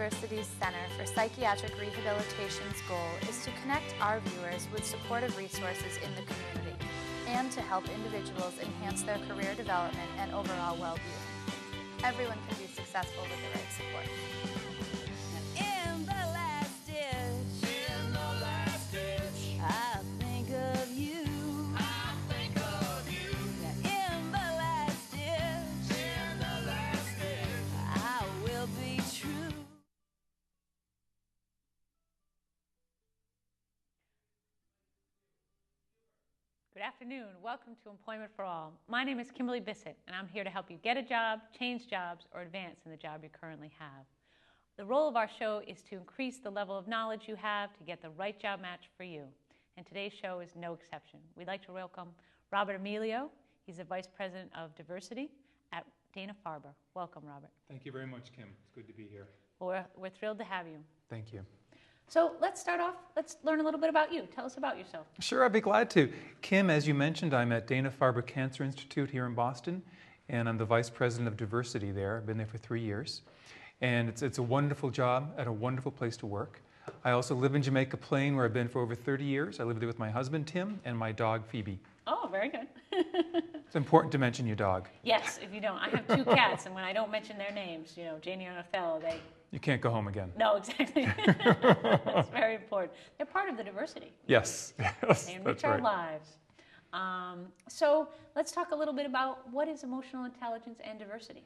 University's Center for Psychiatric Rehabilitation's goal is to connect our viewers with supportive resources in the community and to help individuals enhance their career development and overall well-being. Everyone can be successful with the right support. In the last ditch, I think of you. I think of you. In the last ditch, I will be true. Good afternoon. Welcome to Employment for All. My name is Kimberly Bissett, and I'm here to help you get a job, change jobs, or advance in the job you currently have. The role of our show is to increase the level of knowledge you have to get the right job match for you. And today's show is no exception. We'd like to welcome Robert Amelio. He's the Vice President of Diversity at Dana-Farber. Welcome, Robert. Thank you very much, Kim. It's good to be here. Well, we're thrilled to have you. Thank you. So let's start off. Let's learn a little bit about you. Tell us about yourself. Sure, I'd be glad to. Kim, as you mentioned, I'm at Dana-Farber Cancer Institute here in Boston, and I'm the Vice President of Diversity there. I've been there for 3 years. And it's a wonderful job at a wonderful place to work. I also live in Jamaica Plain, where I've been for over 30 years. I live there with my husband, Tim, and my dog, Phoebe. Oh, very good. It's important to mention your dog. Yes, if you don't. I have 2 cats, and when I don't mention their names, you know, Janie and Othello, they... You can't go home again. No, exactly. That's very important. They're part of the diversity. Yes, yes, They enrich that's our right. lives. So let's talk a little bit about what is emotional intelligence and diversity.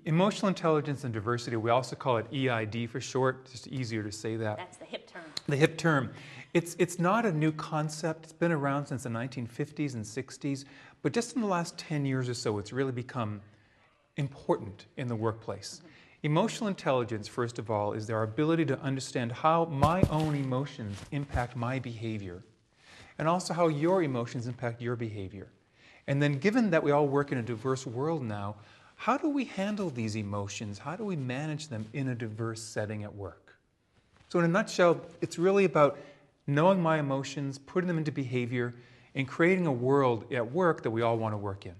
Emotional intelligence and diversity, we also call it EID for short, just easier to say that. That's the hip term. The hip term. It's not a new concept. It's been around since the 1950s and 60s, but just in the last 10 years or so, it's really become important in the workplace. Emotional intelligence, first of all, is our ability to understand how my own emotions impact my behavior, and also how your emotions impact your behavior. And then given that we all work in a diverse world now, how do we handle these emotions? How do we manage them in a diverse setting at work? So in a nutshell, it's really about knowing my emotions, putting them into behavior, and creating a world at work that we all want to work in.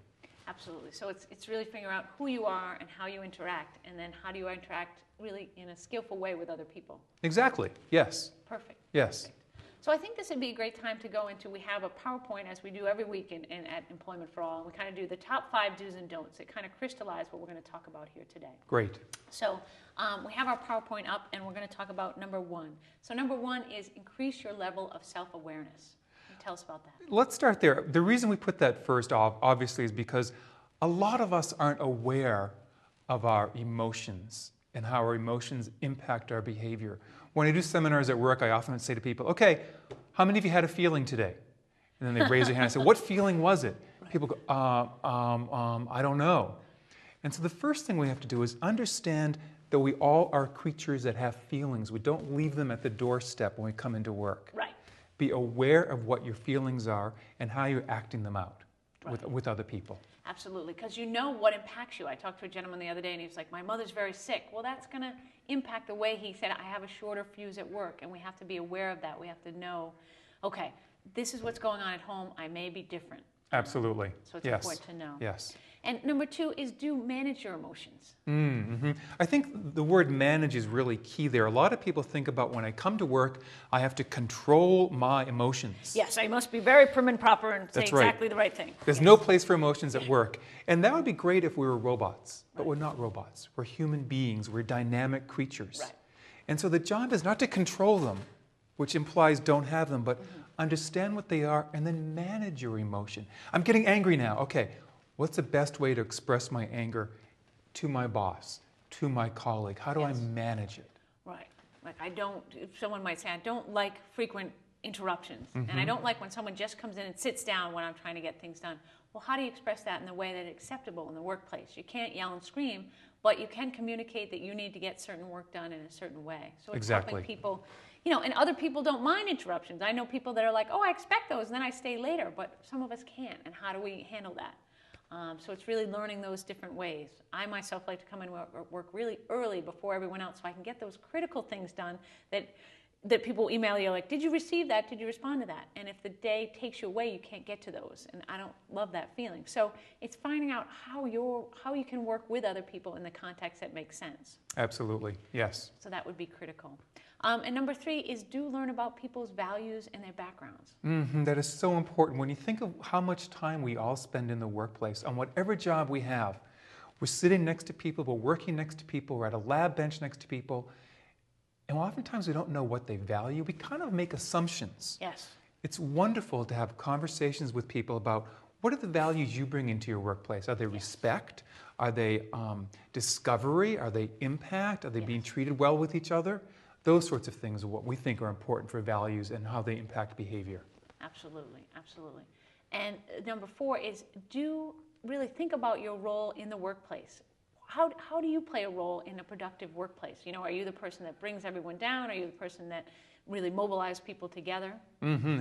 Absolutely. So it's really figuring out who you are and how you interact, and then how do you interact really in a skillful way with other people. Exactly. Yes. Perfect. Yes. Perfect. So I think this would be a great time to go into, we have a PowerPoint as we do every week at Employment for All, and we kind of do the top 5 do's and don'ts. It kind of crystallizes what we're going to talk about here today. Great. So we have our PowerPoint up, and we're going to talk about number 1. So number 1 is increase your level of self-awareness. Tell us about that. Let's start there. The reason we put that first off, obviously, is because a lot of us aren't aware of our emotions and how our emotions impact our behavior. When I do seminars at work, I often say to people, okay, how many of you had a feeling today? And then they raise their hand and say, what feeling was it? Right. People go, I don't know. And so the first thing we have to do is understand that we all are creatures that have feelings. We don't leave them at the doorstep when we come into work. Right. Be aware of what your feelings are and how you're acting them out Right. with other people. Absolutely, because you know what impacts you. I talked to a gentleman the other day, and he was like, my mother's very sick. Well, that's going to impact the way he said, I have a shorter fuse at work, and we have to be aware of that. We have to know, okay, this is what's going on at home. I may be different. Absolutely. So it's Yes. important to know. Yes. And number 2 is do manage your emotions. Mm-hmm. I think the word manage is really key there. A lot of people think about when I come to work, I have to control my emotions. Yes, I must be very prim and proper and say That's right. exactly the right thing. There's Yes. no place for emotions at work. And that would be great if we were robots, but we're not robots. We're human beings. We're dynamic creatures. Right. And so the job is not to control them, which implies don't have them, but understand what they are and then manage your emotion. I'm getting angry now. Okay, what's the best way to express my anger to my boss, to my colleague? How do I manage it? Right. Like someone might say, I don't like frequent interruptions. And I don't like when someone just comes in and sits down when I'm trying to get things done. Well, how do you express that in the way that is acceptable in the workplace? You can't yell and scream, but you can communicate that you need to get certain work done in a certain way. So it's helping people, you know, and other people don't mind interruptions. I know people that are like, oh, I expect those, and then I stay later, but some of us can't. And how do we handle that? So it's really learning those different ways. I myself like to come in and work really early before everyone else so I can get those critical things done that that people email you like, did you receive that? Did you respond to that? And if the day takes you away, you can't get to those. And I don't love that feeling. So it's finding out how you can work with other people in the context that makes sense. Absolutely, yes. So that would be critical. And number 3 is do learn about people's values and their backgrounds. That is so important. When you think of how much time we all spend in the workplace, on whatever job we have, we're sitting next to people, we're working next to people, we're at a lab bench next to people, and oftentimes we don't know what they value. We kind of make assumptions. Yes. It's wonderful to have conversations with people about what are the values you bring into your workplace. Are they respect? Are they discovery? Are they impact? Are they being treated well with each other? Those sorts of things are what we think are important for values and how they impact behavior. Absolutely, absolutely. And number 4 is do really think about your role in the workplace. How do you play a role in a productive workplace? You know, are you the person that brings everyone down? Are you the person that really mobilizes people together?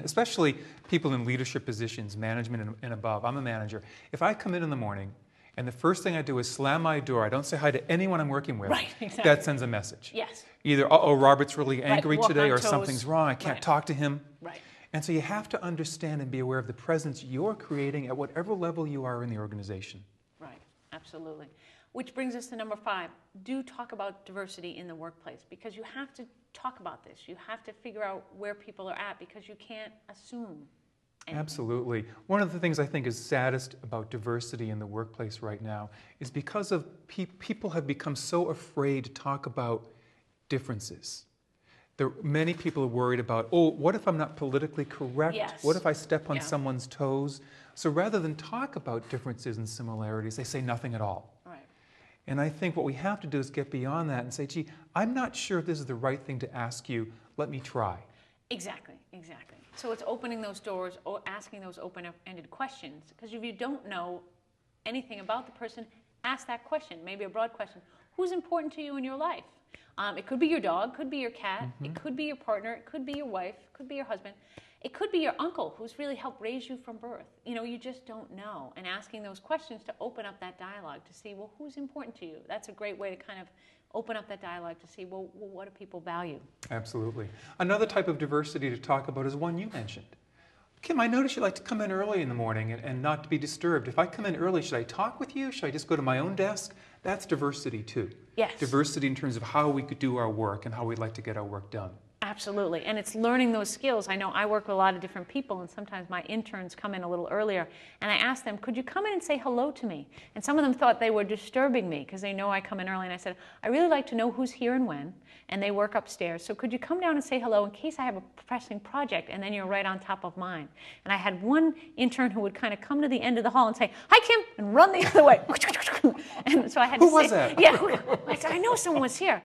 Especially people in leadership positions, management and above. I'm a manager. If I come in the morning and the first thing I do is slam my door, I don't say hi to anyone I'm working with, right, exactly. That sends a message. Yes. Either, uh-oh, Robert's really angry Walk today, on or toes. something's wrong, I can't talk to him. Right. And so you have to understand and be aware of the presence you're creating at whatever level you are in the organization. Right, absolutely. Which brings us to number 5. Do talk about diversity in the workplace, because you have to talk about this. You have to figure out where people are at, because you can't assume anything. Absolutely. One of the things I think is saddest about diversity in the workplace right now is because of people have become so afraid to talk about differences. Many people are worried about, oh, what if I'm not politically correct? Yes. What if I step on someone's toes? So rather than talk about differences and similarities, they say nothing at all. Right. And I think what we have to do is get beyond that and say, gee, I'm not sure if this is the right thing to ask you. Let me try. Exactly, exactly. So it's opening those doors or asking those open-ended questions, because if you don't know anything about the person, ask that question, maybe a broad question. Who's important to you in your life? It could be your dog, could be your cat, it could be your partner, it could be your wife, it could be your husband. It could be your uncle who's really helped raise you from birth. You know, you just don't know. And asking those questions to open up that dialogue to see, well, who's important to you? That's a great way to kind of open up that dialogue to see, well what do people value? Absolutely. Another type of diversity to talk about is one you mentioned. Kim, I notice you like to come in early in the morning and not to be disturbed. If I come in early, should I talk with you? Should I just go to my own desk? That's diversity too. Yes. Diversity in terms of how we could do our work and how we'd like to get our work done. Absolutely, and it's learning those skills. I know I work with a lot of different people, and sometimes my interns come in a little earlier, and I ask them, could you come in and say hello to me? And some of them thought they were disturbing me because they know I come in early, and I said, I really like to know who's here and when, and they work upstairs, so could you come down and say hello in case I have a pressing project, and then you're right on top of mine. And I had one intern who would kind of come to the end of the hall and say, hi Kim, and run the other way. And so I had to Who was that? Yeah, I said, I know someone was here.